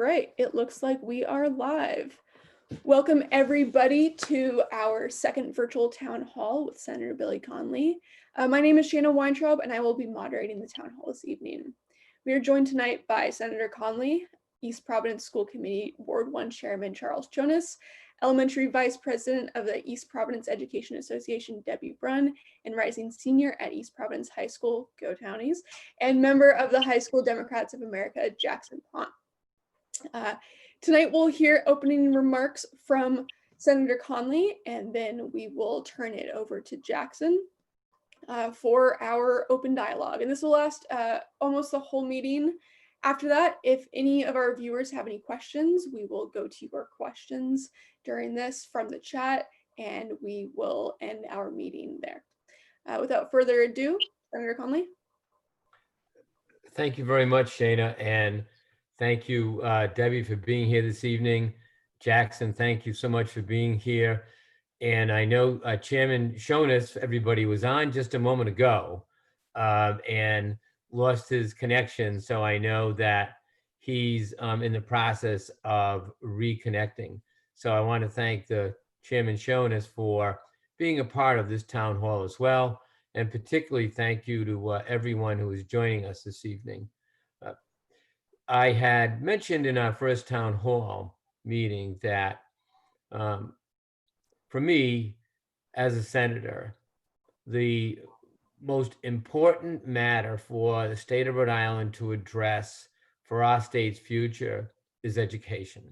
right, it looks like we are live. Welcome everybody to our second virtual town hall with Senator Billy Conley. My name is Shanna Weintraub and I will be moderating the town hall this evening. We are joined tonight by Senator Conley, East Providence School Committee Ward 1 Chairman Charles Jonas, Elementary Vice President of the East Providence Education Association Debbie Brunn, and rising senior at East Providence High School, Go Townies, and member of the High School Democrats of America, Jackson Pont. Tonight we'll hear opening remarks from Senator Conley, and then we will turn it over to Jackson for our open dialogue. And this will last almost the whole meeting. After that, if any of our viewers have any questions, we will go to your questions during this from the chat, and we will end our meeting there. Without further ado, Senator Conley. Thank you very much, Shana, and thank you, Debbie, for being here this evening. Jackson, thank you so much for being here. And I know Chairman Jonas, everybody, was on just a moment ago and lost his connection. So I know that he's in the process of reconnecting. So I want to thank the Chairman Jonas for being a part of this town hall as well. And particularly thank you to everyone who is joining us this evening. I had mentioned in our first town hall meeting that for me, as a senator, the most important matter for the state of Rhode Island to address for our state's future is education.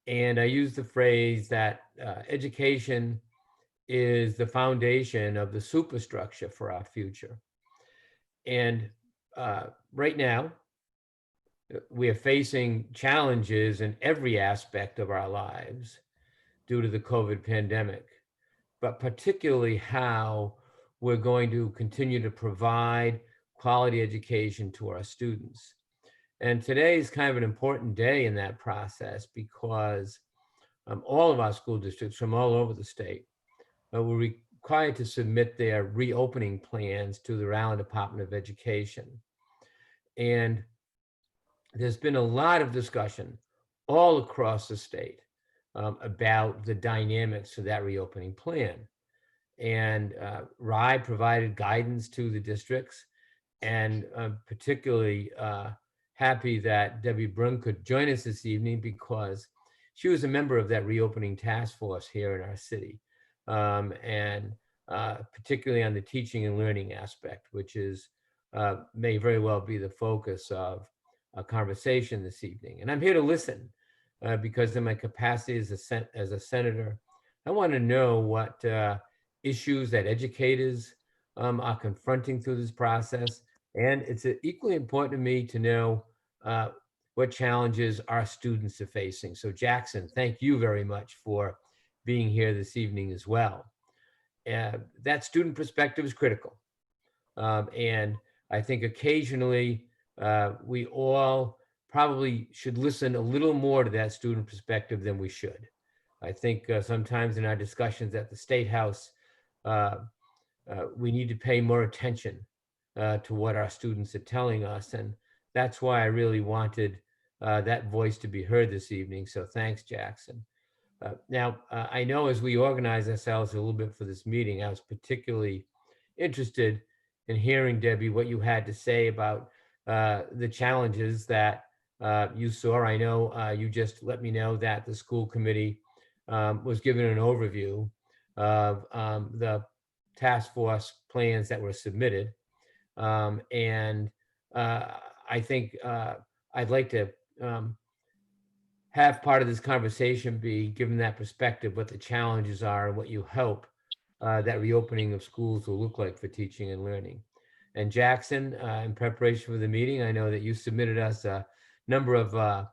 And I use the phrase that education is the foundation of the superstructure for our future. And right now, we are facing challenges in every aspect of our lives due to the COVID pandemic, but particularly how we're going to continue to provide quality education to our students. And today is kind of an important day in that process because all of our school districts from all over the state were required to submit their reopening plans to the Rhode Island Department of Education. And there's been a lot of discussion all across the state about the dynamics of that reopening plan. And RIE provided guidance to the districts, and I'm particularly happy that Debbie Brunn could join us this evening because she was a member of that reopening task force here in our city, and particularly on the teaching and learning aspect, which is may very well be the focus of a conversation this evening. And I'm here to listen because in my capacity as a senator, I want to know what issues that educators are confronting through this process. And it's equally important to me to know what challenges our students are facing. So Jackson, thank you very much for being here this evening as well. That student perspective is critical. And I think occasionally we all probably should listen a little more to that student perspective than we should. I think sometimes in our discussions at the State House, we need to pay more attention to what our students are telling us. And that's why I really wanted that voice to be heard this evening. So thanks, Jackson. Now, I know as we organize ourselves a little bit for this meeting, I was particularly interested in hearing, Debbie, what you had to say about the challenges that you saw. I know you just let me know that the school committee was given an overview of the task force plans that were submitted. And I think I'd like to have part of this conversation be, given that perspective, what the challenges are and what you hope that reopening of schools will look like for teaching and learning. And Jackson, in preparation for the meeting, I know that you submitted us a number of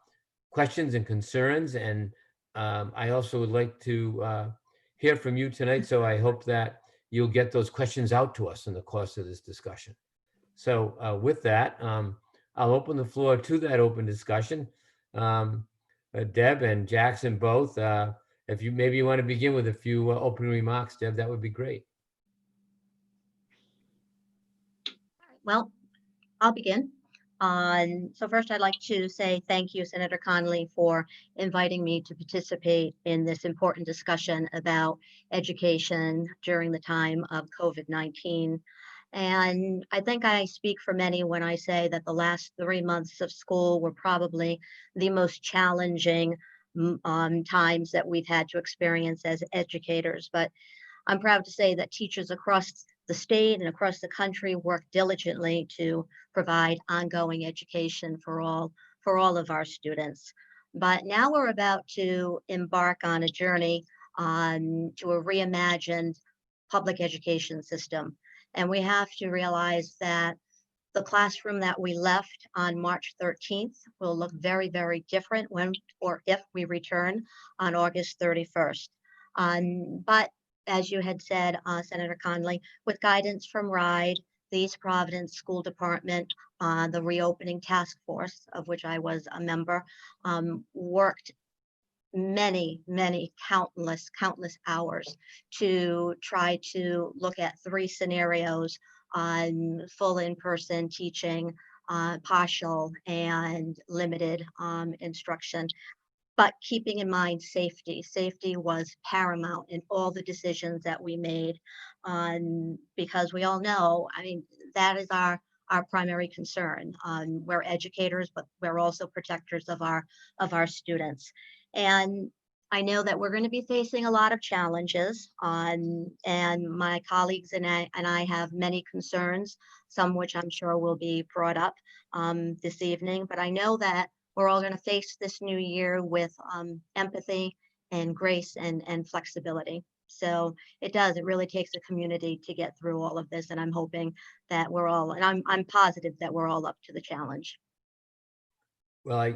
questions and concerns, and I also would like to hear from you tonight. So I hope that you'll get those questions out to us in the course of this discussion. So with that, I'll open the floor to that open discussion. Deb and Jackson both, if you maybe you want to begin with a few opening remarks, Deb, that would be great. Well, I'll begin. So first, I'd like to say thank you, Senator Conley, for inviting me to participate in this important discussion about education during the time of COVID-19. And I think I speak for many when I say that the last 3 months of school were probably the most challenging times that we've had to experience as educators. But I'm proud to say that teachers across the state and across the country work diligently to provide ongoing education for all of our students. But now we're about to embark on a journey to a reimagined public education system. And we have to realize that the classroom that we left on March 13th will look very, very different when or if we return on August 31st. But as you had said, Senator Conley, with guidance from RIDE, the East Providence School Department, the reopening task force, of which I was a member, worked many countless hours to try to look at 3 scenarios on full in-person teaching, partial and limited instruction, but keeping in mind safety. Safety was paramount in all the decisions that we made, because we all know, I mean, that is our primary concern. We're educators, but we're also protectors of our students. And I know that we're going to be facing a lot of challenges, and my colleagues and I have many concerns, some which I'm sure will be brought up this evening. But I know that we're all going to face this new year with empathy and grace and flexibility. So it really takes a community to get through all of this. And I'm hoping that we're all, and I'm positive that we're all up to the challenge. Well,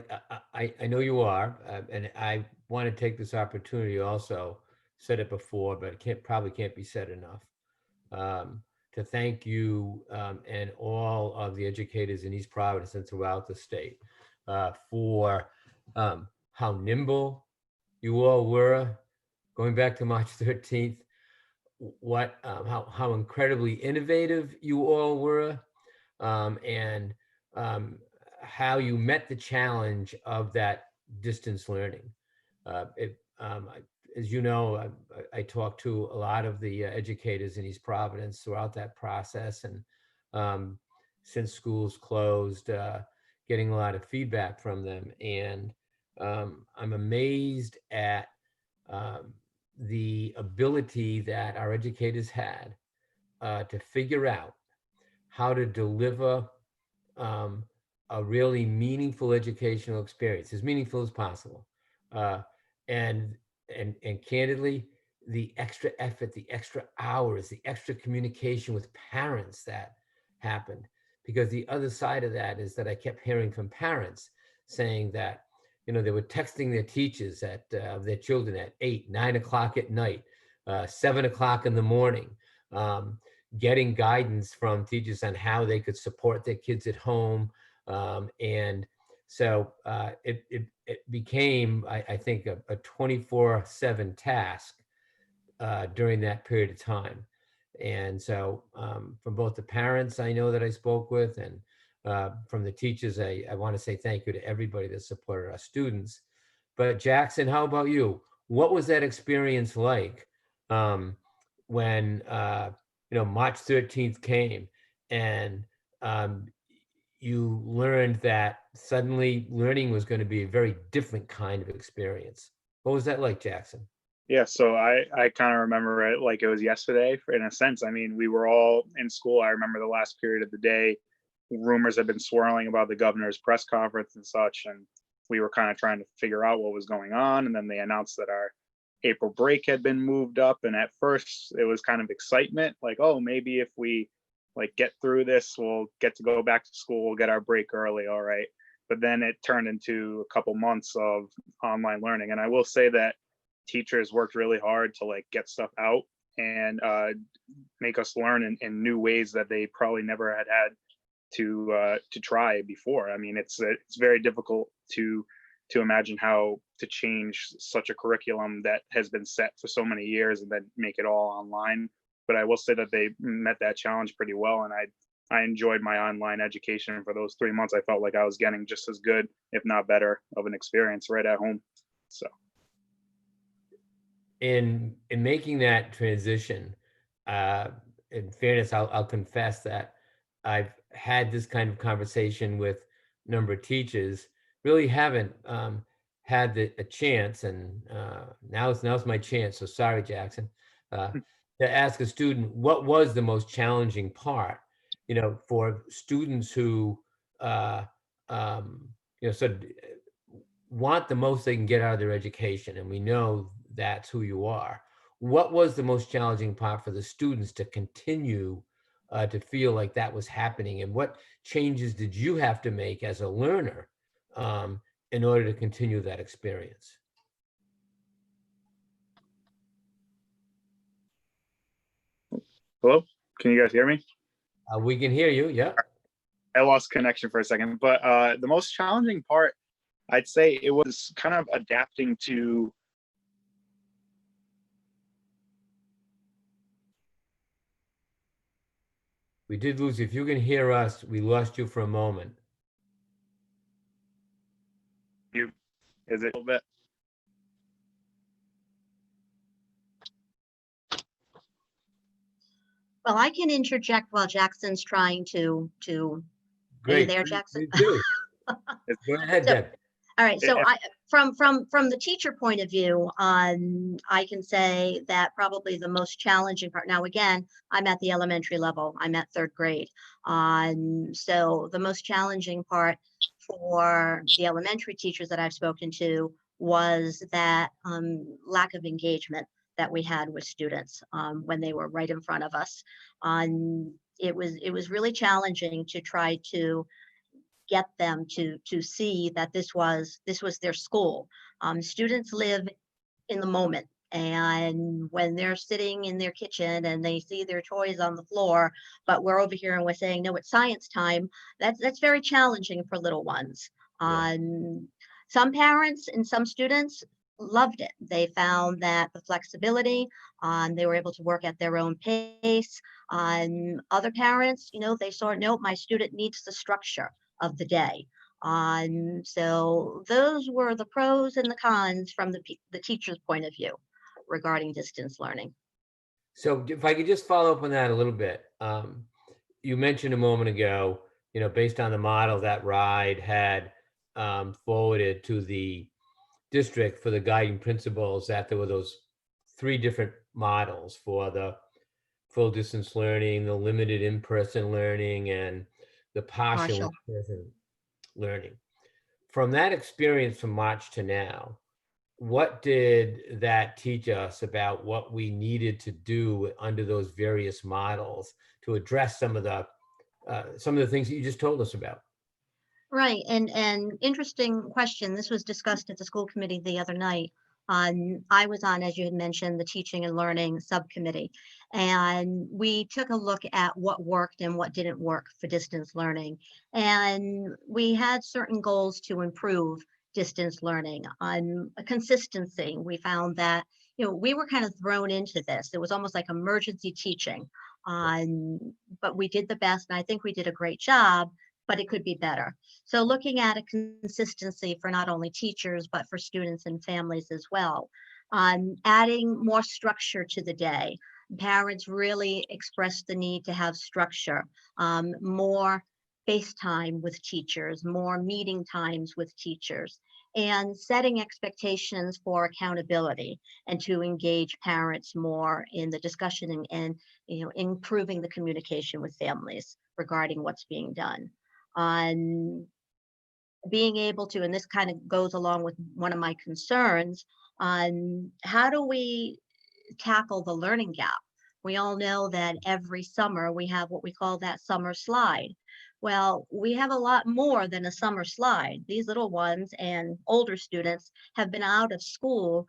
I know you are, and I want to take this opportunity also, said it before, but it probably can't be said enough, to thank you and all of the educators in East Providence and throughout the state for how nimble you all were going back to March 13th, how incredibly innovative you all were, and how you met the challenge of that distance learning. As you know, I talked to a lot of the educators in East Providence throughout that process, and since schools closed, getting a lot of feedback from them. And I'm amazed at the ability that our educators had to figure out how to deliver a really meaningful educational experience, as meaningful as possible. And candidly, the extra effort, the extra hours, the extra communication with parents that happened. Because the other side of that is that I kept hearing from parents saying that, they were texting their teachers at their children at 8, 9 o'clock at night, 7 o'clock in the morning, getting guidance from teachers on how they could support their kids at home. And so it became, I think, a 24/7 task during that period of time. And so from both the parents I know that I spoke with, and from the teachers, I want to say thank you to everybody that supported our students. But Jackson, how about you? What was that experience like when March 13th came and you learned that suddenly learning was going to be a very different kind of experience? What was that like, Jackson? Yeah, so I kind of remember it like it was yesterday, in a sense. I mean, we were all in school. I remember the last period of the day, rumors had been swirling about the governor's press conference and such, and we were kind of trying to figure out what was going on. And then they announced that our April break had been moved up. And at first, it was kind of excitement, like, oh, maybe if we like get through this, we'll get to go back to school. We'll get our break early, all right. But then it turned into a couple months of online learning, and I will say that teachers worked really hard to like get stuff out and make us learn in new ways that they probably never had to try before. I mean, it's very difficult to imagine how to change such a curriculum that has been set for so many years and then make it all online. But I will say that they met that challenge pretty well, and I enjoyed my online education for those 3 months. I felt like I was getting just as good, if not better, of an experience right at home. So in making that transition, in fairness, I'll confess that I've had this kind of conversation with a number of teachers. Really haven't had a chance, and now's my chance. So sorry, Jackson, to ask a student what was the most challenging part. You know, for students who sort of want the most they can get out of their education, and we know that's who you are. What was the most challenging part for the students to continue to feel like that was happening, and what changes did you have to make as a learner in order to continue that experience? hello, can you guys hear me? We can hear you. Yeah. I lost connection for a second, but the most challenging part, I'd say it was kind of adapting to. We did lose you. If you can hear us, we lost you for a moment. You, is it a little bit? Well, I can interject while Jackson's trying to. Are you Great. there, Jackson? Please do. Go ahead, So- Deb. All right, so If- I, from the teacher point of view, I can say that probably the most challenging part. Now, again, I'm at the elementary level. I'm at 3rd grade. So the most challenging part for the elementary teachers that I've spoken to was that lack of engagement that we had with students when they were right in front of us. It was really challenging to try to get them to see that this was their school. Students live in the moment, and when they're sitting in their kitchen and they see their toys on the floor, but we're over here and we're saying, no, it's science time, that's very challenging for little ones. Yeah. Some parents and some students loved it. They found that the flexibility, they were able to work at their own pace. Other parents, they saw, no, my student needs the structure of the day. So those were the pros and the cons from the teacher's point of view regarding distance learning. So if I could just follow up on that a little bit. You mentioned a moment ago, based on the model that RIDE had forwarded to the district for the guiding principles, that there were those 3 different models for the full distance learning, the limited in-person learning, and the partial in-person learning. From that experience from March to now, what did that teach us about what we needed to do under those various models to address some of the things that you just told us about? Right, and interesting question. This was discussed at the school committee the other night. I was on, as you had mentioned, the teaching and learning subcommittee, and we took a look at what worked and what didn't work for distance learning. And we had certain goals to improve distance learning. On consistency, we found that, we were kind of thrown into this. It was almost like emergency teaching. But we did the best, and I think we did a great job, but it could be better. So looking at a consistency for not only teachers, but for students and families as well. Adding more structure to the day. Parents really expressed the need to have structure, more face time with teachers, more meeting times with teachers, and setting expectations for accountability and to engage parents more in the discussion and improving the communication with families regarding what's being done. On being able to, and this kind of goes along with one of my concerns, on how do we tackle the learning gap? We all know that every summer we have what we call that summer slide. Well, we have a lot more than a summer slide. These little ones and older students have been out of school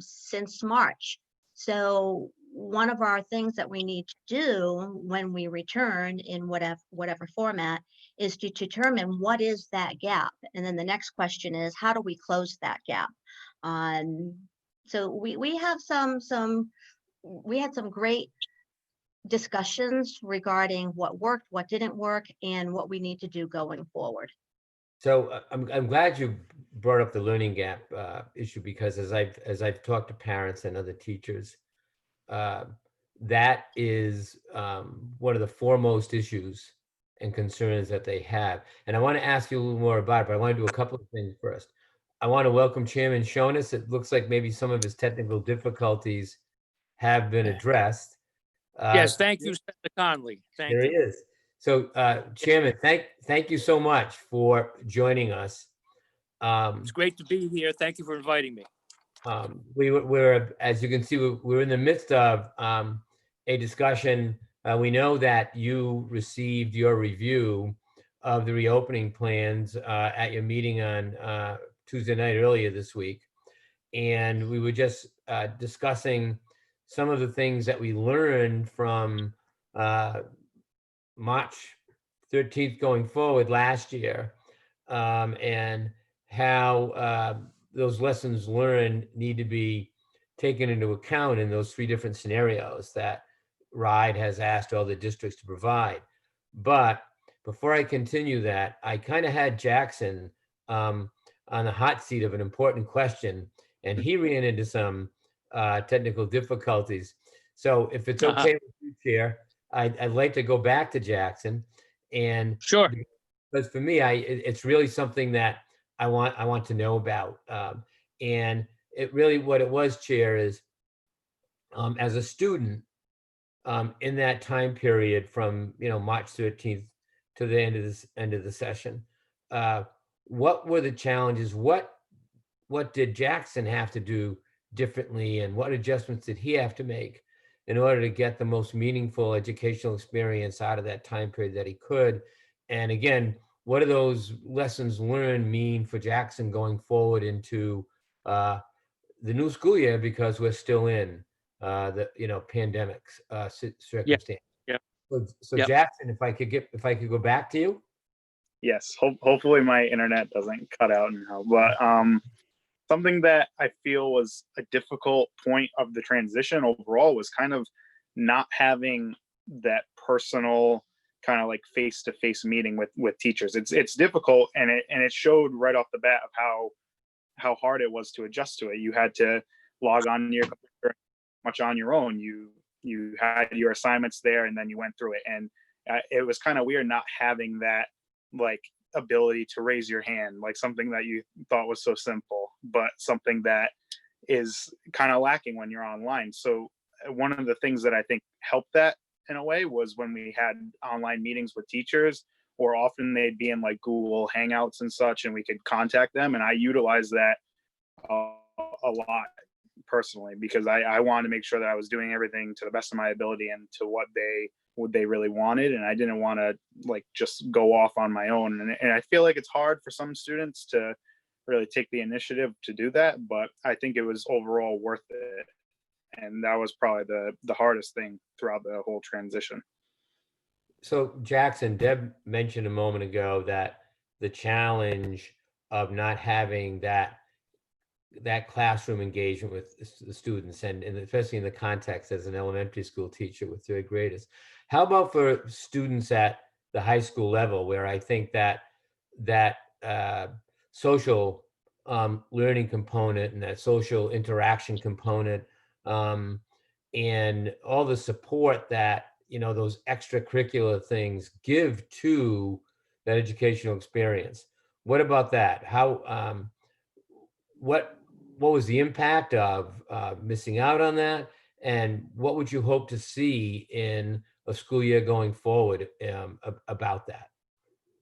since March. So one of our things that we need to do when we return in whatever format is to determine what is that gap. And then the next question is, how do we close that gap? So we have we had some great discussions regarding what worked, what didn't work, and what we need to do going forward. So I'm glad you brought up the learning gap issue, because as I've talked to parents and other teachers, uh, that is one of the foremost issues and concerns that they have. And I want to ask you a little more about it, but I want to do a couple of things first. I want to welcome Chairman Shonis. It looks like maybe some of his technical difficulties have been addressed. Yes, thank you, Senator Conley. Thank There he you. is. So, Chairman, thank you so much for joining us. It's great to be here. Thank you for inviting me. We're, as you can see, we're in the midst of a discussion. We know that you received your review of the reopening plans at your meeting on Tuesday night earlier this week. And we were just discussing some of the things that we learned from March 13th going forward last year, and how those lessons learned need to be taken into account in those 3 different scenarios that RIDE has asked all the districts to provide. But before I continue that, I kind of had Jackson on the hot seat of an important question, and he ran into some technical difficulties. So if it's okay with you, Chair, I'd like to go back to Jackson, and Sure. because for me, it's really something that I want to know about. And it really, what it was, Chair, is as a student in that time period from March 13th to the end of the session, what were the challenges? What did Jackson have to do differently, and what adjustments did he have to make in order to get the most meaningful educational experience out of that time period that he could? And again, what do those lessons learned mean for Jackson going forward into the new school year, because we're still in the pandemic circumstance. Yeah. So Yep. Jackson, if I could go back to you. Yes, hopefully my internet doesn't cut out now. But something that I feel was a difficult point of the transition overall was kind of not having that personal kind of like face-to-face meeting with teachers. It's difficult, and it showed right off the bat of how hard it was to adjust to it. You had to log on your computer much on your own. You had your assignments there, and then you went through it. And it was kind of weird not having that like ability to raise your hand, like something that you thought was so simple, but something that is kind of lacking when you're online. So one of the things that I think helped that in a way was when we had online meetings with teachers, or often they'd be in like Google Hangouts and such, and we could contact them. And I utilized that a lot personally, because I wanted to make sure that I was doing everything to the best of my ability and to what they really wanted. And I didn't want to like just go off on my own. And I feel like it's hard for some students to really take the initiative to do that, but I think it was overall worth it. And that was probably the hardest thing throughout the whole transition. So Jackson, Deb mentioned a moment ago that the challenge of not having that classroom engagement with the students, and especially in the context as an elementary school teacher with 3rd graders. How about for students at the high school level, where I think that social learning component and that social interaction component, and all the support that those extracurricular things give to that educational experience. What about that? How what was the impact of missing out on that, and what would you hope to see in a school year going forward about that?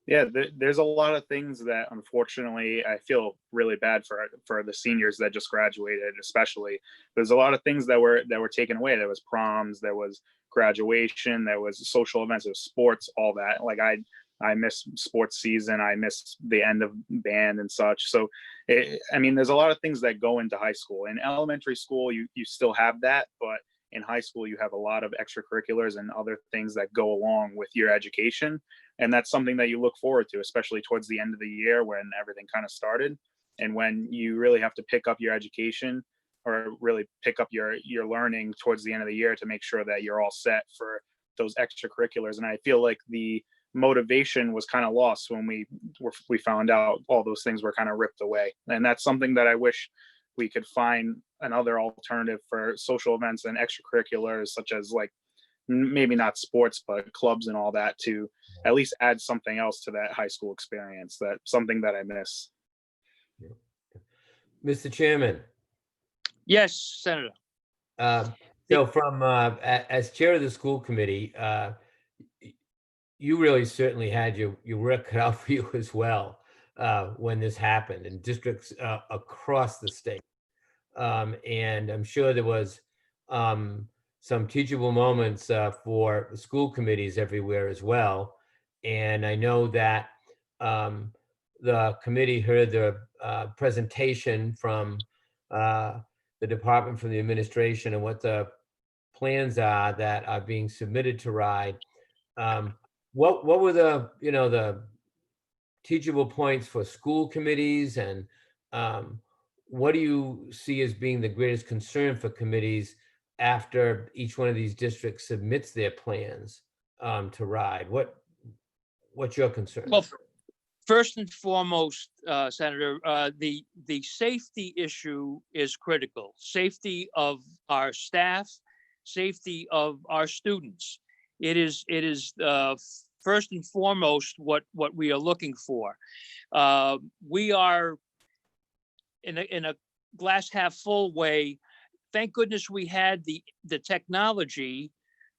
Yeah, there's a lot of things that unfortunately I feel really bad for the seniors that just graduated. Especially, there's a lot of things that were taken away. There was proms, there was graduation, there was social events, there was sports, all that. Like I miss sports season, I miss the end of band and such. So I mean, there's a lot of things that go into high school. In elementary school, you still have that, but in high school, you have a lot of extracurriculars and other things that go along with your education. And that's something that you look forward to, especially towards the end of the year when everything kind of started. And when you really have to pick up your education, or really pick up your learning towards the end of the year to make sure that you're all set for those extracurriculars. And I feel like the motivation was kind of lost when we found out all those things were kind of ripped away. And that's something that I wish we could find another alternative for social events and extracurriculars, such as like maybe not sports, but clubs and all that, to at least add something else to that high school experience. That's something that I miss. Mr. Chairman. Yes, Senator. So from as chair of the school committee, you really certainly had your work cut out for you as well when this happened in districts across the state. And I'm sure there was some teachable moments for school committees everywhere as well. And I know that the committee heard the presentation from the department, from the administration, and what the plans are that are being submitted to RIDE. What were the the teachable points for school committees, and what do you see as being the greatest concern for committees after each one of these districts submits their plans to RIDE? What's your concern? Well, first and foremost, Senator, the safety issue is critical. Safety of our staff, safety of our students. It is first and foremost what we are looking for. We are in a glass half full way. Thank goodness we had the technology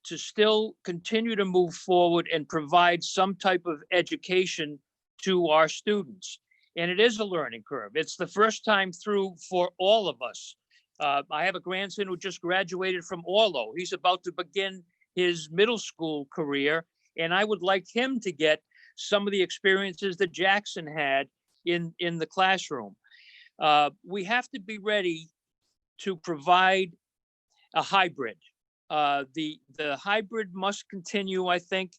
to still continue to move forward and provide some type of education to our students. And it is a learning curve. It's the first time through for all of us. I have a grandson who just graduated from Orlo. He's about to begin his middle school career, and I would like him to get some of the experiences that Jackson had in the classroom. We have to be ready to provide a hybrid. The hybrid must continue, I think,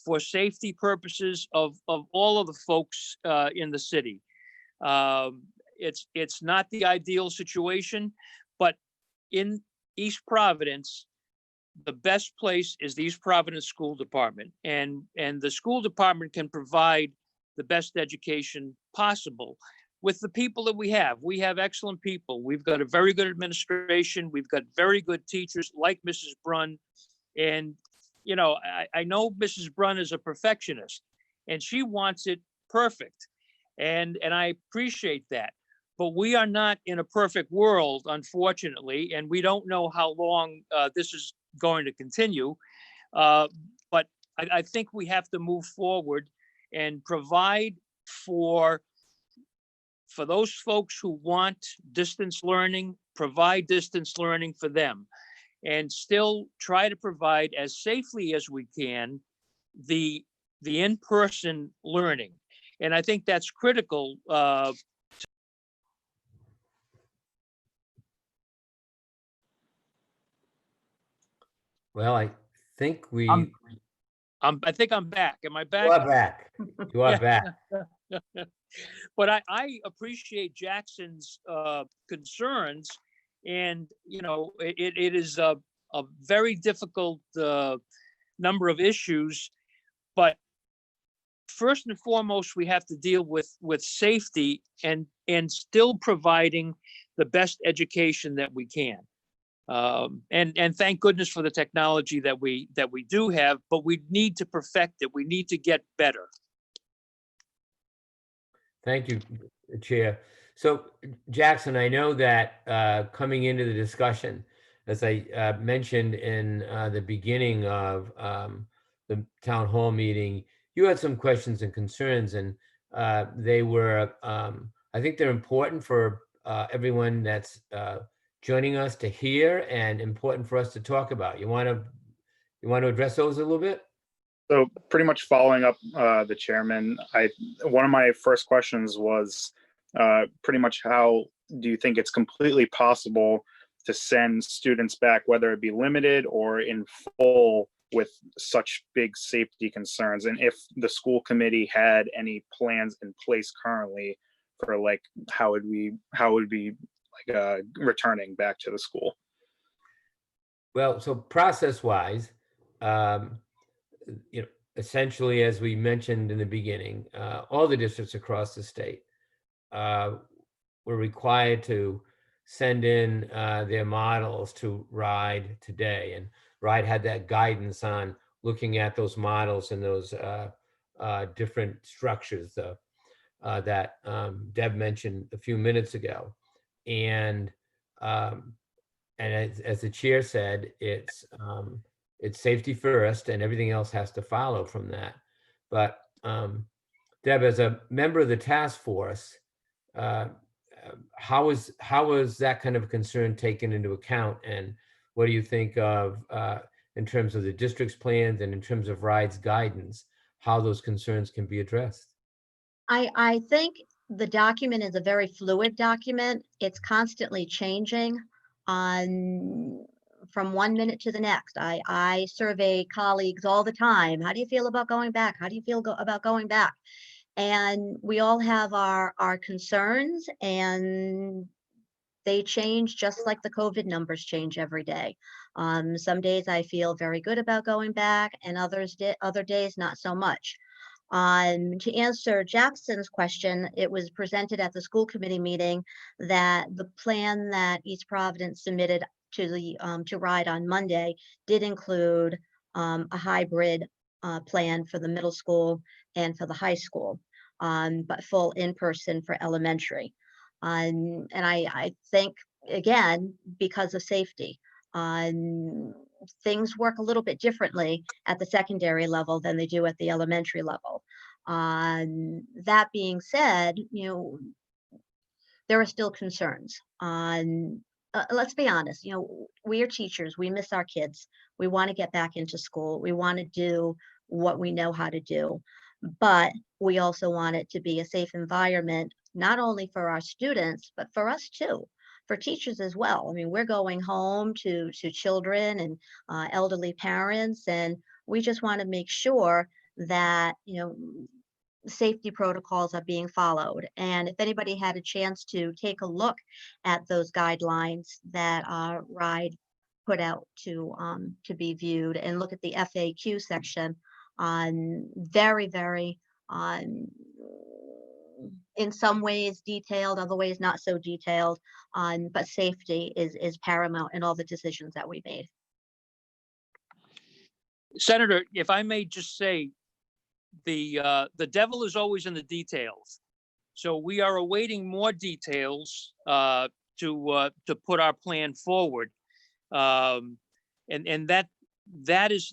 for safety purposes of all of the folks in the city. It's not the ideal situation, but in East Providence, the best place is the East Providence School Department, and the school department can provide the best education possible with the people that we have. We have excellent people. We've got a very good administration. We've got very good teachers like Mrs. Brunn. And, you know, I know Mrs. Brunn is a perfectionist and she wants it perfect. And I appreciate that. But we are not in a perfect world, unfortunately, and we don't know how long this is going to continue. But I think we have to move forward and provide for those folks who want distance learning, provide distance learning for them, and still try to provide as safely as we can the in-person learning. And I think that's critical. Well, I think we. I think I'm back. Am I back? You are back. You are back. But I appreciate Jackson's concerns, and you know it is a very difficult number of issues. But first and foremost, we have to deal with safety and still providing the best education that we can. And thank goodness for the technology that we do have, but we need to perfect it. We need to get better. Thank you, Chair. So, Jackson, I know that coming into the discussion, as I mentioned in the beginning of the town hall meeting, you had some questions and concerns, and they were, I think they're important for everyone that's joining us to hear, and important for us to talk about. You want to address those a little bit? So pretty much following up the chairman, one of my first questions was pretty much how do you think it's completely possible to send students back, whether it be limited or in full, with such big safety concerns, and if the school committee had any plans in place currently for like how would be like returning back to the school? Well, so process-wise, essentially, as we mentioned in the beginning, all the districts across the state were required to send in their models to RIDE today. And RIDE had that guidance on looking at those models and those different structures that Deb mentioned a few minutes ago. And as the chair said, it's safety first, and everything else has to follow from that. But Deb, as a member of the task force, how is that kind of concern taken into account, and what do you think of in terms of the district's plans and in terms of RIDE's guidance, how those concerns can be addressed? I think the document is a very fluid document. It's constantly changing from 1 minute to the next. I survey colleagues all the time. How do you feel about going back? How do you feel about going back? And we all have our concerns, and they change just like the COVID numbers change every day. Some days I feel very good about going back, and other days not so much. To answer Jackson's question, it was presented at the school committee meeting that the plan that East Providence submitted to the to RIDE on Monday did include a hybrid plan for the middle school and for the high school, but full in-person for elementary. And I think, again, because of safety, things work a little bit differently at the secondary level than they do at the elementary level. That being said, there are still concerns. Let's be honest, we are teachers, we miss our kids. We want to get back into school. We want to do what we know how to do, but we also want it to be a safe environment, not only for our students, but for us too, for teachers as well. I mean, we're going home to children and elderly parents, and we just want to make sure that, safety protocols are being followed. And if anybody had a chance to take a look at those guidelines that RIDE put out to be viewed, and look at the FAQ section, very, very in some ways detailed, other ways not so detailed, but safety is paramount in all the decisions that we made. Senator, if I may just say, the devil is always in the details. So we are awaiting more details to put our plan forward, and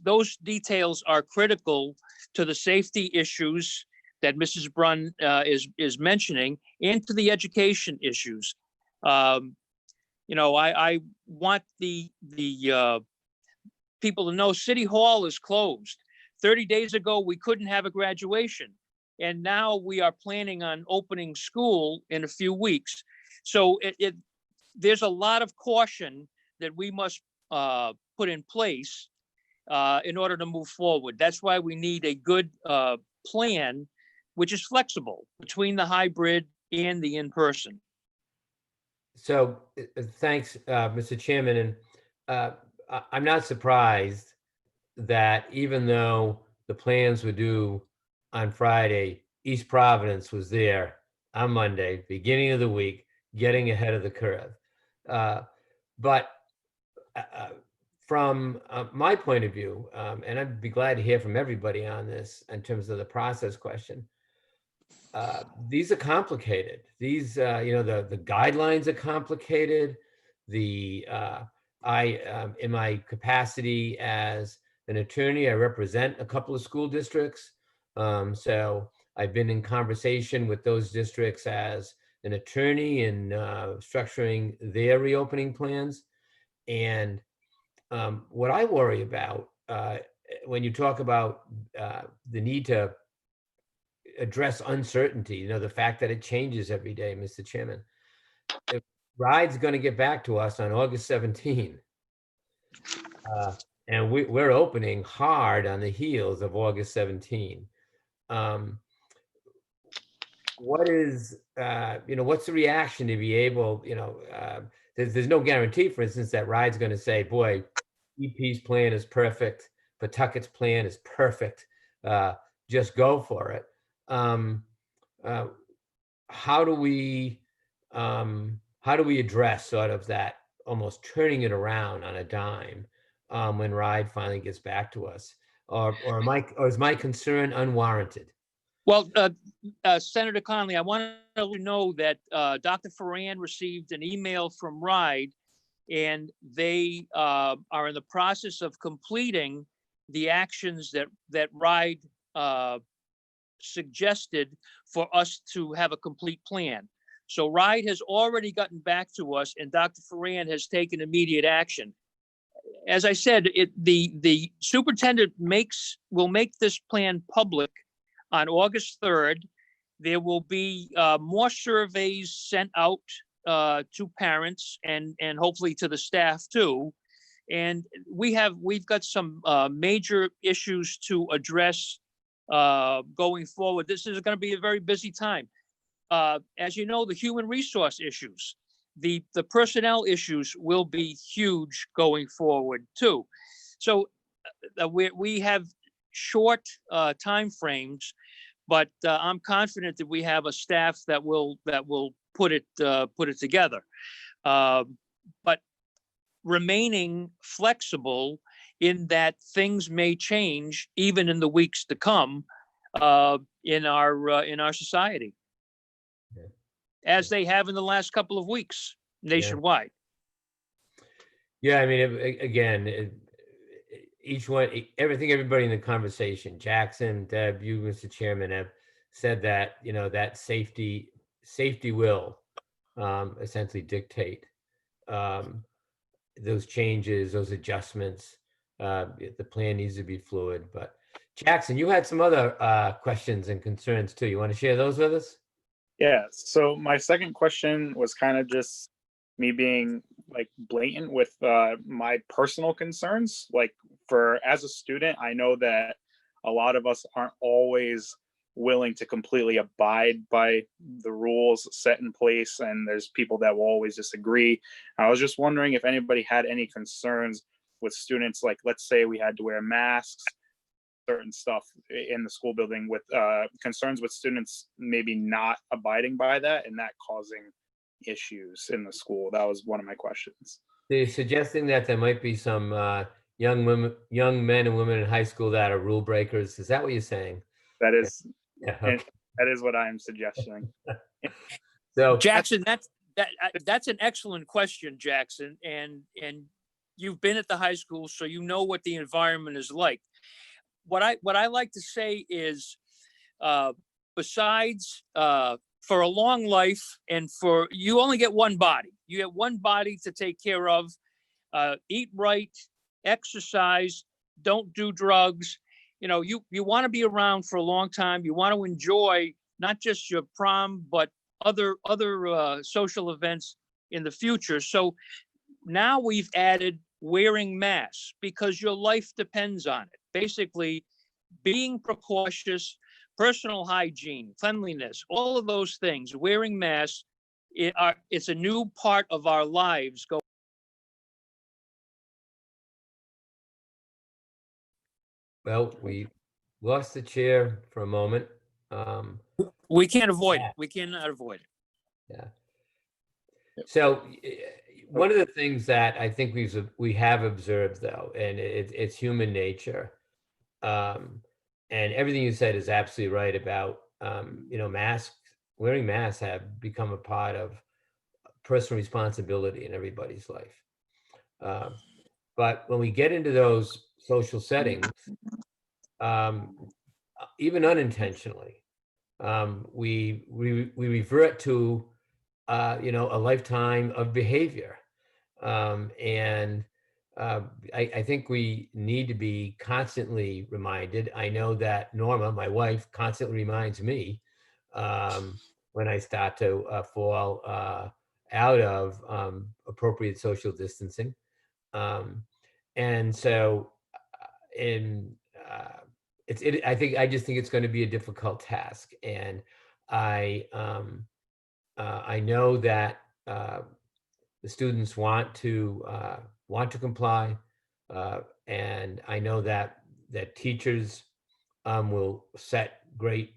those details are critical to the safety issues that Mrs. Brunn is mentioning, and to the education issues. I want the people to know City Hall is closed. 30 days ago, we couldn't have a graduation, and now we are planning on opening school in a few weeks. So there's a lot of caution that we must put in place in order to move forward. That's why we need a good plan, which is flexible between the hybrid and the in-person. So thanks, Mr. Chairman. And I'm not surprised that even though the plans were due on Friday, East Providence was there on Monday, beginning of the week, getting ahead of the curve. But from my point of view, and I'd be glad to hear from everybody on this in terms of the process question, these are complicated. These, the guidelines are complicated. In my capacity as an attorney, I represent a couple of school districts. So I've been in conversation with those districts as an attorney in structuring their reopening plans. And what I worry about when you talk about the need to address uncertainty, the fact that it changes every day, Mr. Chairman. If RIDE's going to get back to us on August 17, and we're opening hard on the heels of August 17. What is, what's the reaction to be able, there's no guarantee, for instance, that RIDE's going to say, boy, EP's plan is perfect. Pawtucket's plan is perfect. Just go for it. How do we address sort of that almost turning it around on a dime when RIDE finally gets back to us? Or is my concern unwarranted? Well, Senator Conley, I want to let you know that Dr. Ferran received an email from RIDE, and they are in the process of completing the actions that RIDE suggested for us to have a complete plan. So RIDE has already gotten back to us, and Dr. Ferran has taken immediate action. As I said, the superintendent will make this plan public on August 3rd. There will be more surveys sent out to parents and hopefully to the staff too. And we've got some major issues to address going forward. This is going to be a very busy time. As you know, the human resource issues, the personnel issues will be huge going forward too. So we have short time frames, but I'm confident that we have a staff that will put it together. But remaining flexible in that things may change even in the weeks to come in our society, as they have in the last couple of weeks nationwide. Yeah, I mean, again, everybody in the conversation, Jackson, Deb, you, Mr. Chairman, have said that, that safety will essentially dictate those changes, those adjustments. The plan needs to be fluid. But Jackson, you had some other questions and concerns too. You want to share those with us? Yeah, so my second question was kind of just me being like blatant with my personal concerns. Like as a student, I know that a lot of us aren't always willing to completely abide by the rules set in place, and there's people that will always disagree. I was just wondering if anybody had any concerns with students, like let's say we had to wear masks, certain stuff in the school building, with concerns with students maybe not abiding by that and that causing issues in the school. That was one of my questions. They're suggesting that there might be some young men and women in high school that are rule breakers. Is that what you're saying? That is, Yeah. that is what I am suggesting. So Jackson, that's an excellent question, Jackson, and you've been at the high school, so you know what the environment is like. What I like to say is, besides for a long life, and you only get one body. You have one body to take care of. Eat right, exercise, don't do drugs. You want to be around for a long time. You want to enjoy not just your prom, but other social events in the future. So now we've added wearing masks because your life depends on it. Basically, being precautious, personal hygiene, cleanliness, all of those things, wearing masks, it's a new part of our lives. Well, we lost the chair for a moment. We can't avoid it. We cannot avoid it. Yeah. So one of the things that I think we have observed, though, and it's human nature, and everything you said is absolutely right about wearing masks have become a part of personal responsibility in everybody's life. But when we get into those social settings, even unintentionally, we revert to a lifetime of behavior, and I think we need to be constantly reminded. I know that Norma, my wife, constantly reminds me when I start to fall out of appropriate social distancing, and so I just think it's going to be a difficult task, and I know that the students want to comply, and I know that that teachers will set great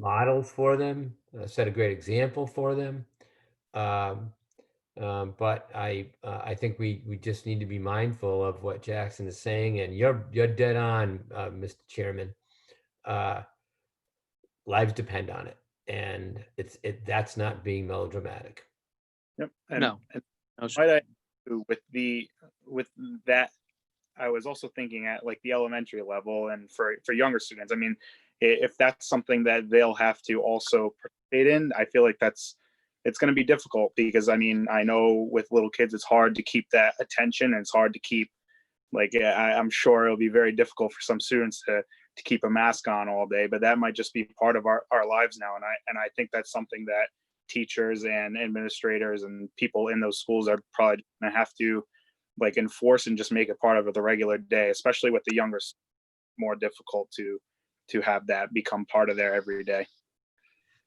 models for them, set a great example for them. But I think we just need to be mindful of what Jackson is saying, and you're dead on, Mr. Chairman. Lives depend on it, and that's not being melodramatic. Yep. And, No. and No, might I, with that, I was also thinking at like the elementary level and for younger students. I mean, if that's something that they'll have to also participate in, I feel like it's going to be difficult, because I mean, I know with little kids, it's hard to keep that attention, and it's hard to keep, like, I'm sure it'll be very difficult for some students to keep a mask on all day, but that might just be part of our lives now. And I think that's something that teachers and administrators and people in those schools are probably going to have to like enforce and just make it part of the regular day, especially with the younger, more difficult to have that become part of their everyday.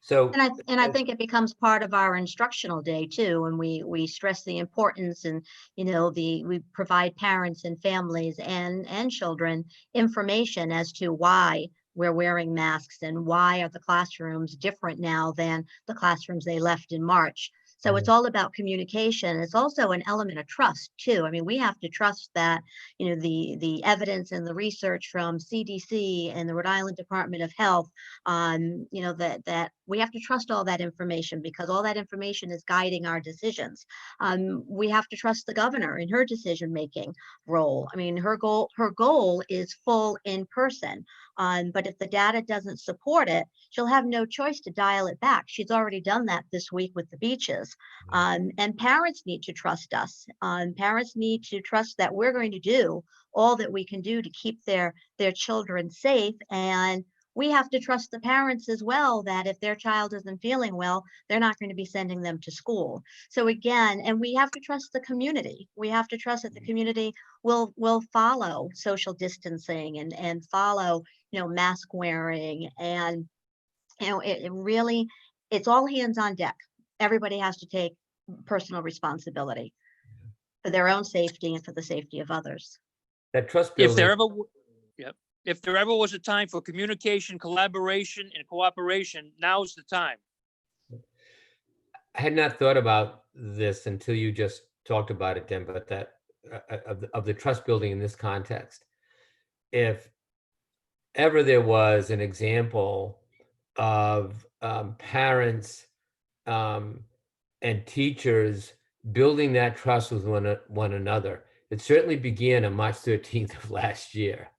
So, And I think it becomes part of our instructional day too, and we stress the importance, and we provide parents and families and children information as to why we're wearing masks and why are the classrooms different now than the classrooms they left in March. So it's all about communication. It's also an element of trust too. I mean, we have to trust that, the evidence and the research from CDC and the Rhode Island Department of Health, that we have to trust all that information, because all that information is guiding our decisions. We have to trust the governor in her decision-making role. I mean, her goal is full in person. But if the data doesn't support it, she'll have no choice to dial it back. She's already done that this week with the beaches. And parents need to trust us. Parents need to trust that we're going to do all that we can do to keep their children safe. And we have to trust the parents as well, that if their child isn't feeling well, they're not going to be sending them to school. So again, and we have to trust the community. We have to trust that the community will follow social distancing and follow, mask wearing. And, it really, it's all hands on deck. Everybody has to take personal responsibility for their own safety and for the safety of others. that trust If there building, if there ever was a time for communication, collaboration, and cooperation, now's the time. I had not thought about this until you just talked about it, Dan, but that of the trust building in this context. If ever there was an example of parents and teachers building that trust with one another, it certainly began on March 13th of last year.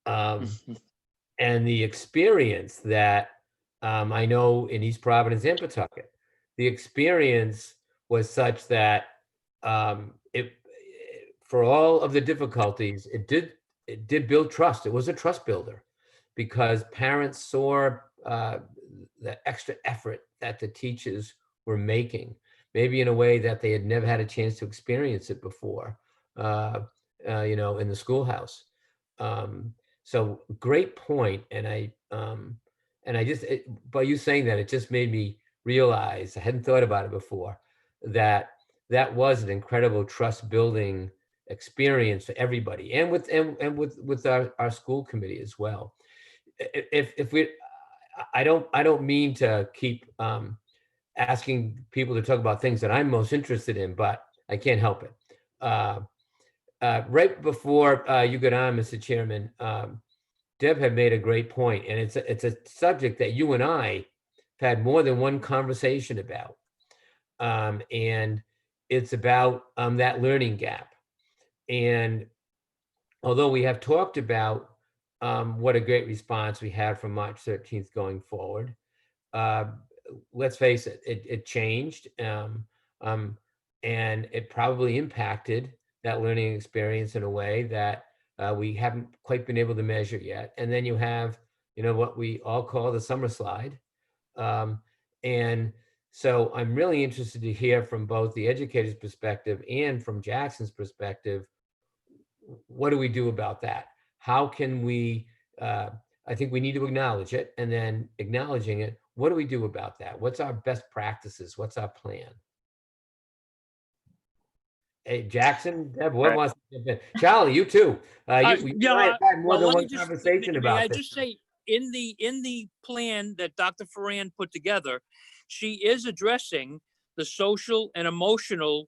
And the experience that I know in East Providence and Pawtucket, the experience was such that for all of the difficulties, it did build trust. It was a trust builder, because parents saw the extra effort that the teachers were making, maybe in a way that they had never had a chance to experience it before, in the schoolhouse. So great point. And I just, by you saying that, it just made me realize, I hadn't thought about it before, that was an incredible trust building experience for everybody, and with our school committee as well. If we, I don't mean to keep asking people to talk about things that I'm most interested in, but I can't help it. Right before you got on, Mr. Chairman, Deb had made a great point, and it's a subject that you and I have had more than one conversation about, and it's about that learning gap. And although we have talked about what a great response we had from March 13th going forward, let's face it, it changed, and it probably impacted that learning experience in a way that we haven't quite been able to measure yet. And then you have, what we all call the summer slide. And so I'm really interested to hear from both the educator's perspective and from Jackson's perspective, what do we do about that? How can we, I think we need to acknowledge it, and then acknowledging it, what do we do about that? What's our best practices? What's our plan? Hey, Jackson, Deb, what wants to jump in? Charlie, you too. You and I have had more well, than let me one just, conversation may I about this. just say, in the plan that Dr. Ferran put together, she is addressing the social and emotional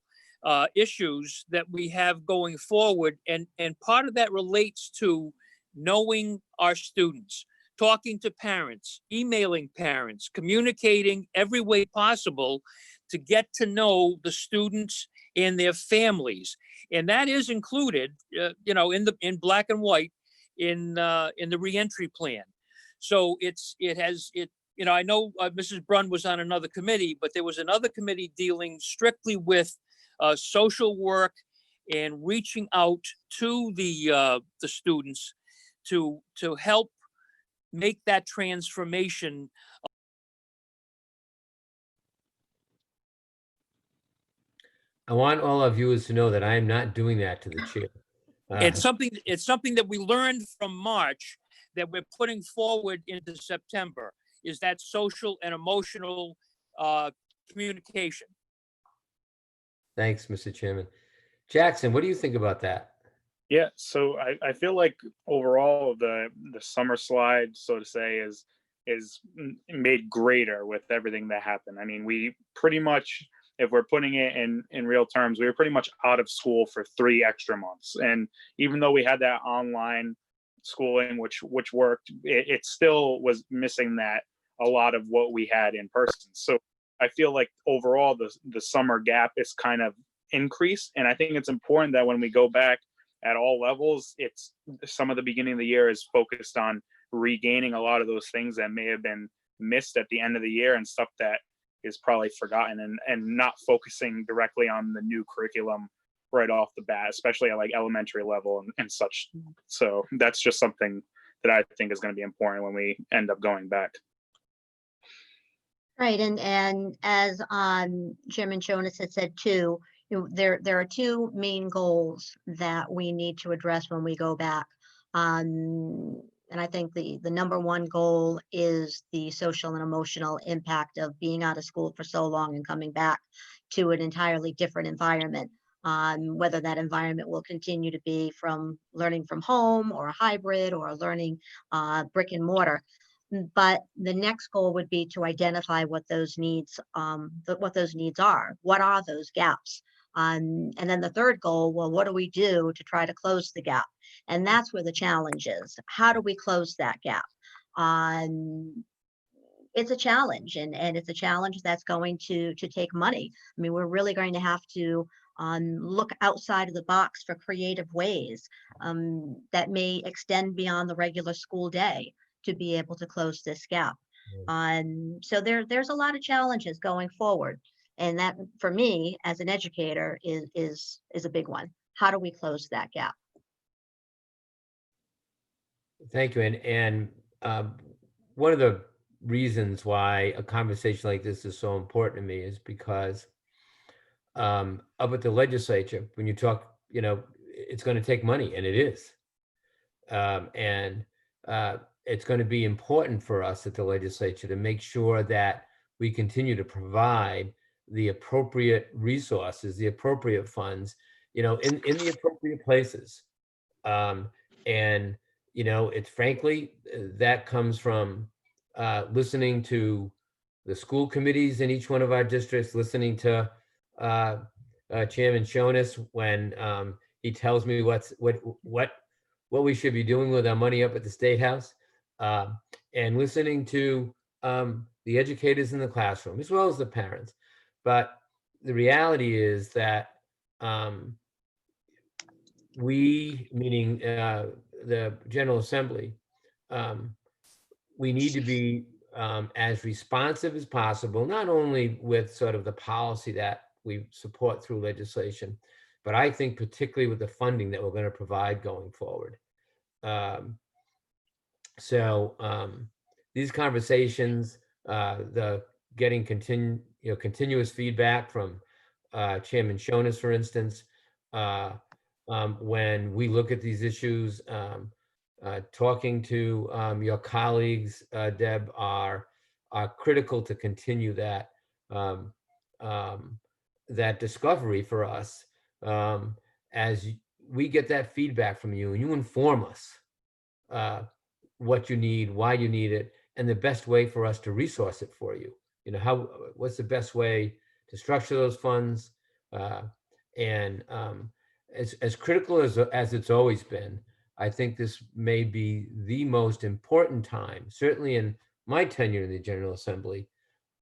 issues that we have going forward. And part of that relates to knowing our students, talking to parents, emailing parents, communicating every way possible to get to know the students and their families. And that is included, in black and white in the reentry plan. So I know Mrs. Brunn was on another committee, but there was another committee dealing strictly with social work and reaching out to the students to help make that transformation. I want all our viewers to know that I am not doing that to the chair. It's something that we learned from March that we're putting forward into September, is that social and emotional communication. Thanks, Mr. Chairman. Jackson, what do you think about that? Yeah, so I feel like overall the summer slide, so to say, is made greater with everything that happened. I mean, we pretty much, if we're putting it in real terms, we were pretty much out of school for 3 extra months. And even though we had that online schooling, which worked, it still was missing that a lot of what we had in person. So I feel like overall the summer gap is kind of increased. And I think it's important that when we go back at all levels, it's some of the beginning of the year is focused on regaining a lot of those things that may have been missed at the end of the year and stuff that is probably forgotten, and not focusing directly on the new curriculum right off the bat, especially at like elementary level and such. So that's just something that I think is going to be important when we end up going back. Right, and as Chairman Jonas had said too, there are 2 main goals that we need to address when we go back. And I think the number 1 goal is the social and emotional impact of being out of school for so long and coming back to an entirely different environment. Whether that environment will continue to be from learning from home or a hybrid or learning brick and mortar. But the next goal would be to identify what those needs are. What are those gaps? And then the third goal, well, what do we do to try to close the gap? And that's where the challenge is. How do we close that gap? It's a challenge, and it's a challenge that's going to take money. I mean, we're really going to have to look outside of the box for creative ways that may extend beyond the regular school day to be able to close this gap. So there's a lot of challenges going forward. And that, for me, as an educator, is a big one. How do we close that gap? Thank you. And one of the reasons why a conversation like this is so important to me is because up at the legislature, when you talk, it's going to take money, and it is. And it's going to be important for us at the legislature to make sure that we continue to provide the appropriate resources, the appropriate funds, in the appropriate places. And, it's frankly, that comes from listening to the school committees in each one of our districts, listening to Chairman Jonas when he tells me what we should be doing with our money up at the State House, and listening to the educators in the classroom, as well as the parents. But the reality is that we, meaning the General Assembly, we need to be as responsive as possible, not only with sort of the policy that we support through legislation, but I think particularly with the funding that we're going to provide going forward. These conversations, the getting continuous feedback from Chairman Jonas, for instance, when we look at these issues, talking to your colleagues, Deb, are critical to continue that that discovery for us as we get that feedback from you and you inform us what you need, why you need it, and the best way for us to resource it for you. What's the best way to structure those funds? And as critical as it's always been, I think this may be the most important time, certainly in my tenure in the General Assembly,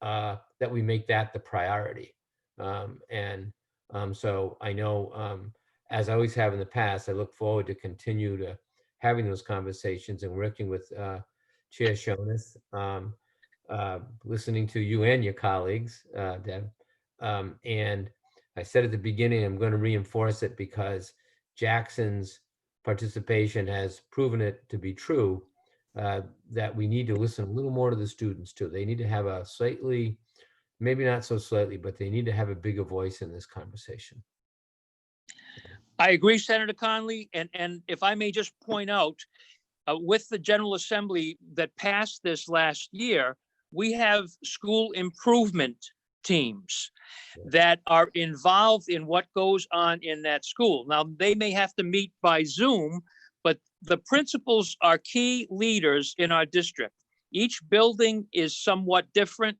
that we make that the priority. So I know, as I always have in the past, I look forward to continue to having those conversations and working with Chair Shonis, listening to you and your colleagues, Deb. And I said at the beginning, I'm going to reinforce it because Jackson's participation has proven it to be true, that we need to listen a little more to the students too. They need to have a slightly, maybe not so slightly, but they need to have a bigger voice in this conversation. I agree, Senator Conley. And if I may just point out, with the General Assembly that passed this last year, we have school improvement teams that are involved in what goes on in that school. Now, they may have to meet by Zoom, but the principals are key leaders in our district. Each building is somewhat different.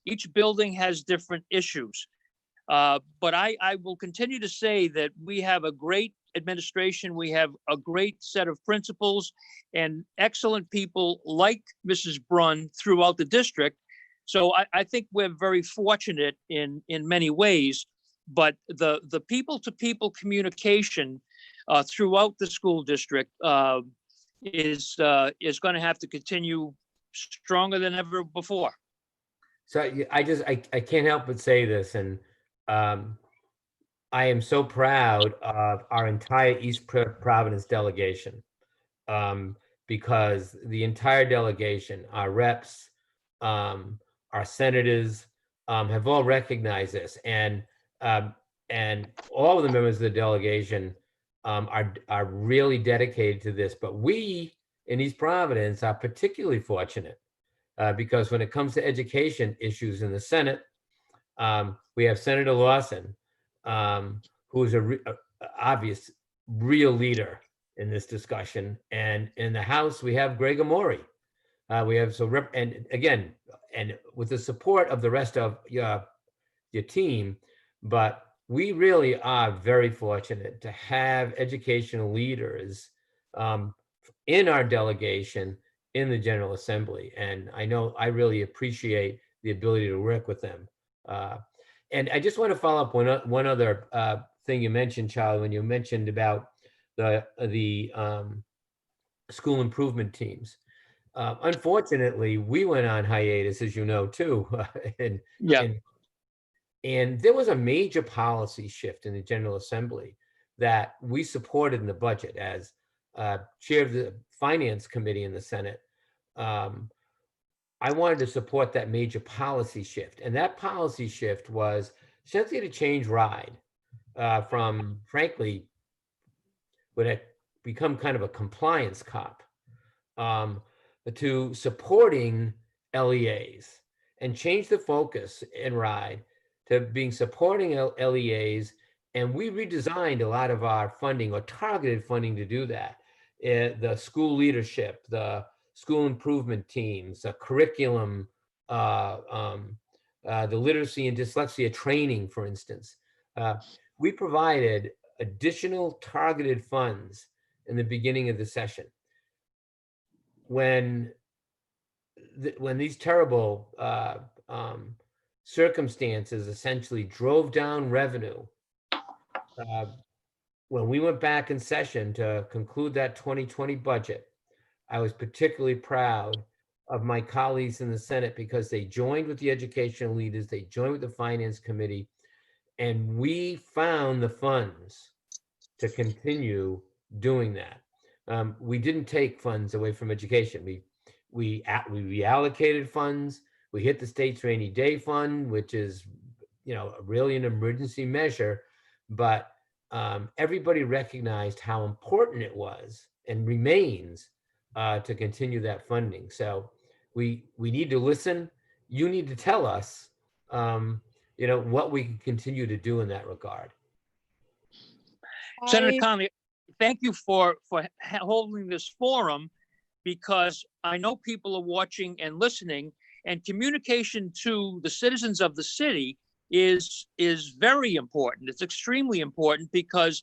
Each building has different issues. But I will continue to say that we have a great administration. We have a great set of principals and excellent people like Mrs. Brunn throughout the district. So I think we're very fortunate in many ways, but the people-to-people communication throughout the school district is going to have to continue stronger than ever before. So I can't help but say this, and I am so proud of our entire East Providence delegation, because the entire delegation, our reps, our senators, have all recognized this, and all of the members of the delegation are really dedicated to this. But we in East Providence are particularly fortunate because when it comes to education issues in the Senate, we have Senator Lawson, who is a obvious real leader in this discussion, and in the House we have Greg Amori. We have and again, and with the support of the rest of your team, but we really are very fortunate to have educational leaders in our delegation in the General Assembly, and I know I really appreciate the ability to work with them. And I just want to follow up one other thing you mentioned, Charlie, when you mentioned about the school improvement teams. Unfortunately, we went on hiatus, as you know, too. And there was a major policy shift in the General Assembly that we supported in the budget as chair of the Finance Committee in the Senate. I wanted to support that major policy shift. And that policy shift was essentially to change RIDE from, frankly, would it become kind of a compliance cop, to supporting LEAs, and change the focus in RIDE to being supporting LEAs. And we redesigned a lot of our funding, or targeted funding, to do that. The school leadership, the school improvement teams, the curriculum, the literacy and dyslexia training, for instance. We provided additional targeted funds in the beginning of the session. When these terrible circumstances essentially drove down revenue, when we went back in session to conclude that 2020 budget, I was particularly proud of my colleagues in the Senate because they joined with the educational leaders, they joined with the Finance Committee, and we found the funds to continue doing that. We didn't take funds away from education. We reallocated funds. We hit the state's rainy day fund, which is, really an emergency measure, but everybody recognized how important it was and remains to continue that funding. So we need to listen. You need to tell us, what we can continue to do in that regard. Senator Conley, thank you for holding this forum, because I know people are watching and listening, and communication to the citizens of the city is very important. It's extremely important, because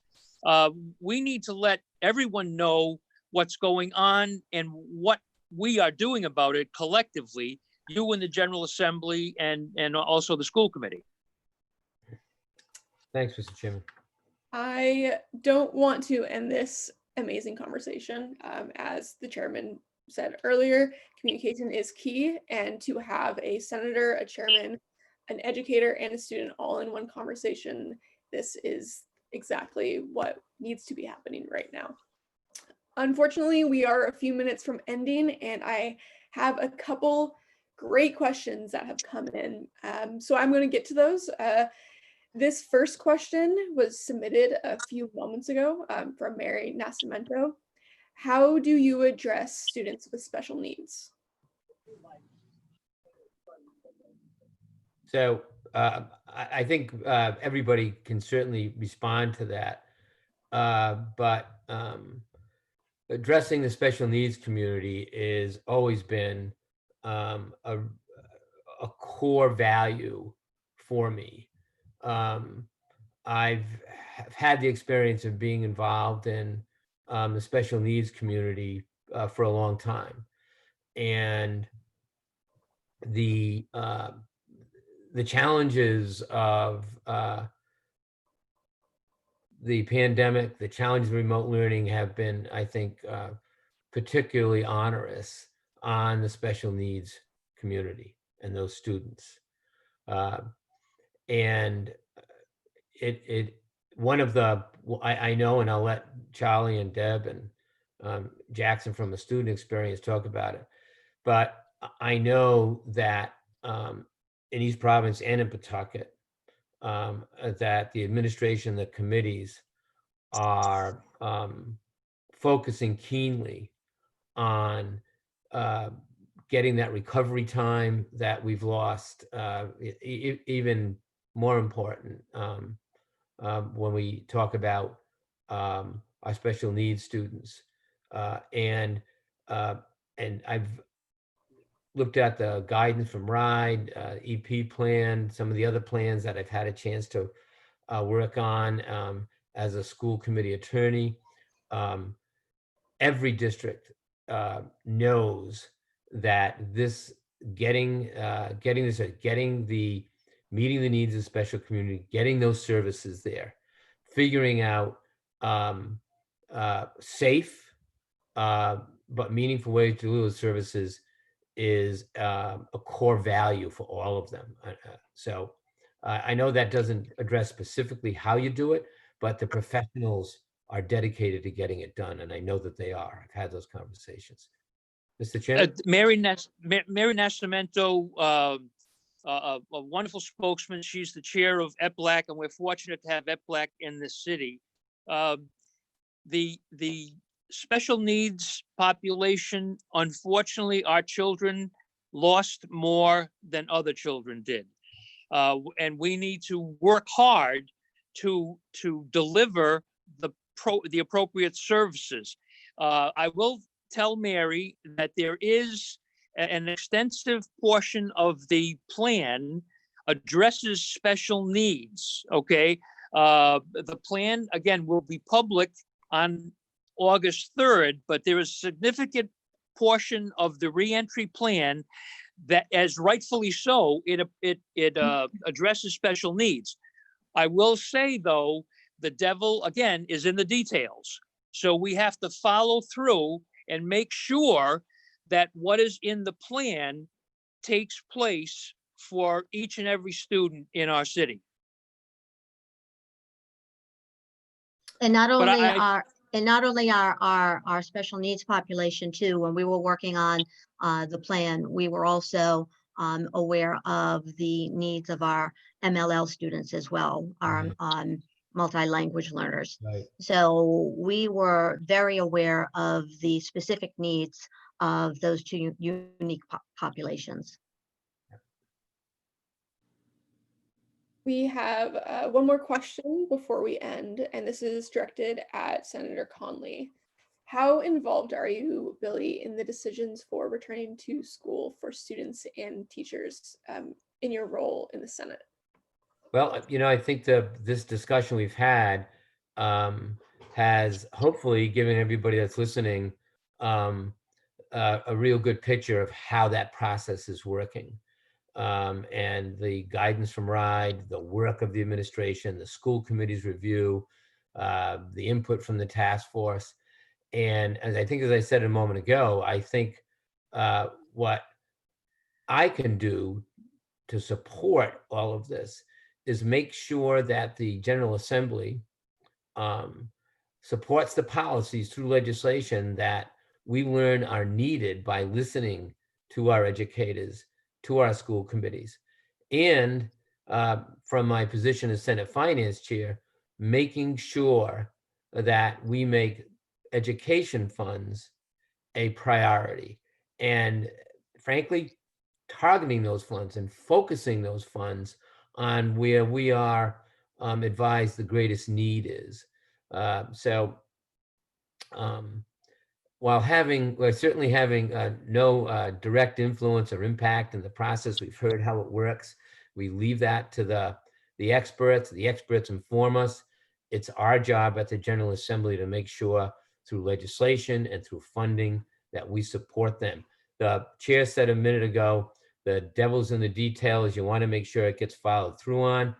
we need to let everyone know what's going on and what we are doing about it collectively, you and the General Assembly and also the school committee. Thanks, Mr. Chairman. I don't want to end this amazing conversation. As the chairman said earlier, communication is key, and to have a senator, a chairman, an educator, and a student all in one conversation, this is exactly what needs to be happening right now. Unfortunately, we are a few minutes from ending, and I have a couple great questions that have come in. So I'm going to get to those. This first question was submitted a few moments ago from Mary Nascimento. How do you address students with special needs? So I think everybody can certainly respond to that. But addressing the special needs community is always been a core value for me. I've had the experience of being involved in the special needs community for a long time. And the challenges of the pandemic, the challenges of remote learning have been, I think, particularly onerous on the special needs community and those students. And one of the, I know, and I'll let Charlie and Deb and Jackson from a student experience talk about it, but I know that in East Providence and in Pawtucket, that the administration, the committees are focusing keenly on getting that recovery time that we've lost, even more important when we talk about our special needs students. And I've looked at the guidance from RIDE, EP plan, some of the other plans that I've had a chance to work on as a school committee attorney. Every district knows that this getting the meeting the needs of special community, getting those services there, figuring out safe but meaningful ways to deliver services is a core value for all of them. So I know that doesn't address specifically how you do it, but the professionals are dedicated to getting it done, and I know that they are. I've had those conversations. Mr. Chairman? Mary Nascimento, a wonderful spokesman. She's the chair of EPLAC, and we're fortunate to have EPLAC in the city. The special needs population, unfortunately, our children lost more than other children did. And we need to work hard to deliver the appropriate services. I will tell Mary that there is an extensive portion of the plan addresses special needs, okay? The plan, again, will be public on August 3rd, but there is a significant portion of the reentry plan that, as rightfully so, it addresses special needs. I will say, though, the devil, again, is in the details. So we have to follow through and make sure that what is in the plan takes place for each and every student in our city. And not only our special needs population too, when we were working on the plan, we were also aware of the needs of our MLL students as well, our multi-language learners. Right. So we were very aware of the specific needs of those two unique populations. We have one more question before we end, and this is directed at Senator Conley. How involved are you, Billy, in the decisions for returning to school for students and teachers in your role in the Senate? Well, I think this discussion we've had has hopefully given everybody that's listening a real good picture of how that process is working. And the guidance from RIDE, the work of the administration, the school committee's review, the input from the task force. And as I said a moment ago, I think what I can do to support all of this is make sure that the General Assembly supports the policies through legislation that we learn are needed by listening to our educators, to our school committees, and from my position as Senate Finance Chair, making sure that we make education funds a priority. And frankly, targeting those funds and focusing those funds on where we are advised the greatest need is. While certainly having no direct influence or impact in the process, we've heard how it works. We leave that to the experts. The experts inform us. It's our job at the General Assembly to make sure through legislation and through funding that we support them. The chair said a minute ago, the devil's in the details. You want to make sure it gets followed through on.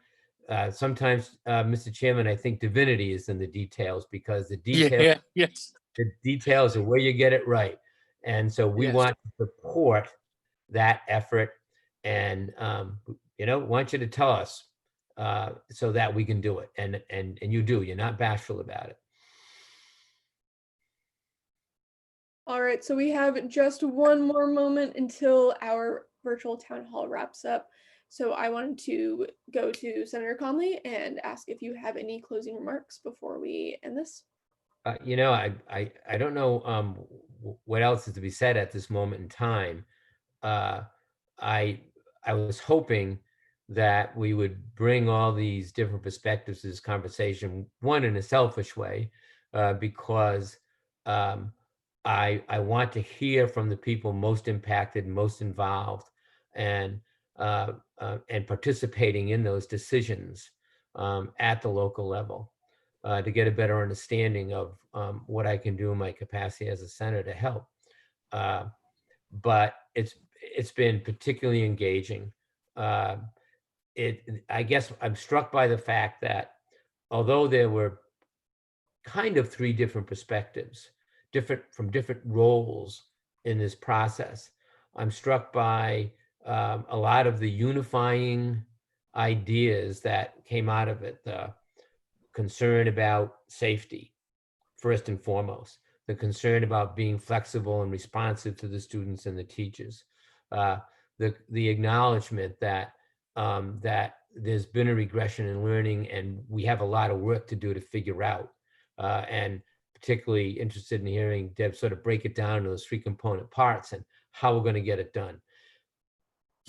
Sometimes, Mr. Chairman, I think divinity is in the details, because the details, Yes. the details are where you get it right. And so we Yes. want to support that effort, and want you to tell us so that we can do it. And you do. You're not bashful about it. All right, so we have just one more moment until our virtual town hall wraps up. So I wanted to go to Senator Conley and ask if you have any closing remarks before we end this. I don't know what else is to be said at this moment in time. I was hoping that we would bring all these different perspectives to this conversation, one in a selfish way, because I want to hear from the people most impacted, most involved, and participating in those decisions at the local level, to get a better understanding of what I can do in my capacity as a senator to help. But it's been particularly engaging. I guess I'm struck by the fact that although there were kind of three different perspectives, from different roles in this process, I'm struck by a lot of the unifying ideas that came out of it. The concern about safety, first and foremost, the concern about being flexible and responsive to the students and the teachers, the acknowledgement that that there's been a regression in learning and we have a lot of work to do to figure out, and particularly interested in hearing Deb sort of break it down into those three component parts and how we're going to get it done.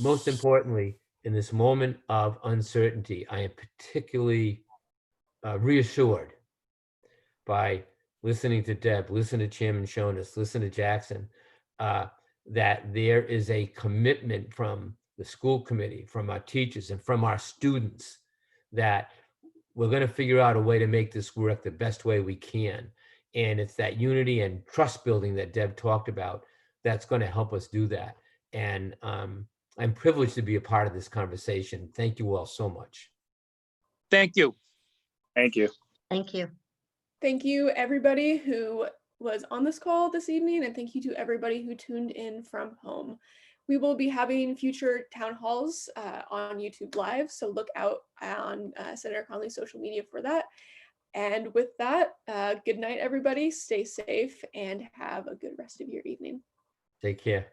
Most importantly, in this moment of uncertainty, I am particularly reassured by listening to Deb, listen to Chairman Shonas, listen to Jackson, that there is a commitment from the school committee, from our teachers, and from our students that we're going to figure out a way to make this work the best way we can. And it's that unity and trust building that Deb talked about that's going to help us do that. And I'm privileged to be a part of this conversation. Thank you all so much. Thank you. Thank you. Thank you. Thank you, everybody who was on this call this evening, and thank you to everybody who tuned in from home. We will be having future town halls on YouTube Live, so look out on Senator Conley's social media for that. And with that, good night, everybody. Stay safe and have a good rest of your evening. Take care.